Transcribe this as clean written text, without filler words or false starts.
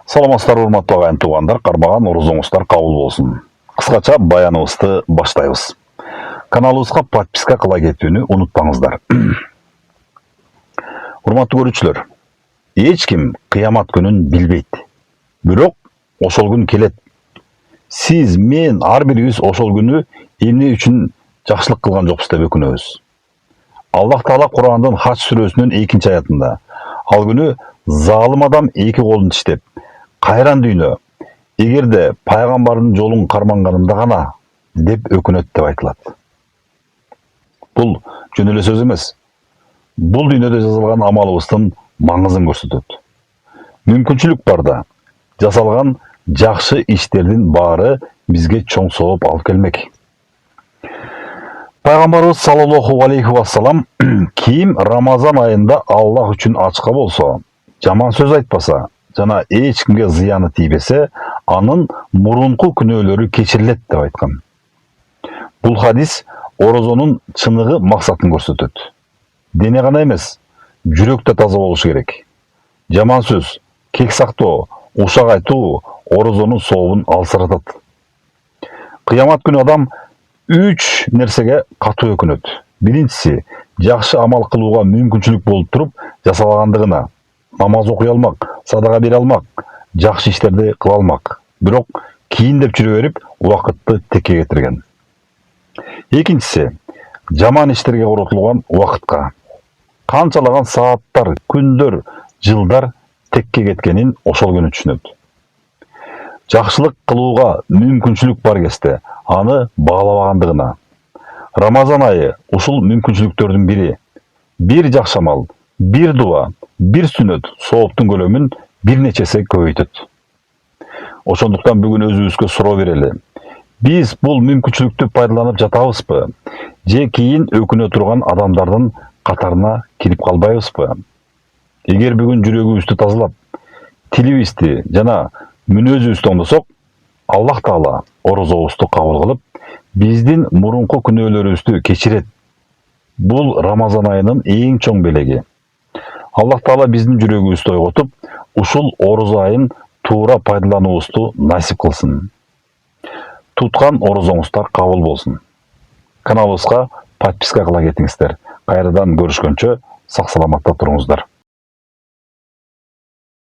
Саламатсыздар, урматтуу агайын туугандар, кармаган орозоңуздар кабыл болсун. Кыскача баяныбызды баштайбыз. Каналыбызга подписка кыла кетүүнү унутпаңыздар. Урматтуу көрүүчүлөр, эч ким кыямат күнүн билбейт. Бирок ошол күн келет. Сиз, мен, ар бирибиз ошол күнү эмне үчүн жакшылык кылган жокпуз деп өкүнөбүз. Аллах Таала Курандын Хач сүрөсүнүн 2 аятында ал күнү залым адам эки колун тиштеп, кайран дүйнө, эгерде пайгамбардын жолун карманганымда гана деп өкүнөт деп айтылат. Бул жөн эле сөз эмес. Бул дүйнөдө жасалган амалыбыздын маңызын көрсөтөт. Мүмкүнчүлүк барда жасалган жакшы иштердин баары бизге чоң сооп алып келмек. Пайгамбарыбыз саллаллаху алейхи вассалам ким Рамазан айында Аллах үчүн ачка болсо, жаман сөз айтпаса, жана эч кимге зыяны тийбесе, анын мурунку күнөөлөрү кечирилет деп айткан. Бул хадис орозонун чыныгы максатын көрсөтөт. Дене гана эмес, жүрөк да таза болушу керек. Жаман сөз, кек сактоо, ушак айтуу орозонун сообун алсыратат. Кыямат күнү адам 3 нерсеге катуу өкүнөт. Биринчиси, жакшы амал кылууга мүмкүнчүлүк болуп туруп жасалгандыгына. Намаз окуй алмак, садака бере алмак, жакшы иштерди кыла алмак. Бирок кийин деп жүрө берип, убакытты текке кетирген. Экинчиси, жаман иштерге коротулган убакытка. Канчалаган сааттар, күндөр, жылдар текке кеткенин ошол күнү түшүнөт. Жакшылык кылууга мүмкүнчүлүк бар кезде аны баалабагандыгына. Рамазан айы ушул мүмкүнчүлүктөрдүн бири. Бир жакшы амал, бир дуа, бир сүнөт сооптун көлөмүн бир нечесе көбөйтөт. Ошондуктан бүгүн өзүбүзгө суроо берели. Биз бул мүмкүнчүлүктү пайдаланып жатабызбы? Же кийин өкүнө турган адамдардын катарына кирип калбайбызбы? Эгер бүгүн жүрөгүбүздү тазалап, тилибизди жана мүнөзүбүздү оңдосок, Аллах Таала орозобузду кабыл кылып, биздин мурунку күнөөлөрүбүздү кечирет. Бул Рамазан айынын эң чоң белеги. Аллах Таала биздин жүрөгүбүздү ойготуп, ушул орозо айын туура пайдалануубузду насип кылсын. Туткан орозоңуздар кабыл болсун. Каналыбызга подписка кыла кетиңиздер. Кайрадан көрүшкөнчө сак саламатта туруңуздар.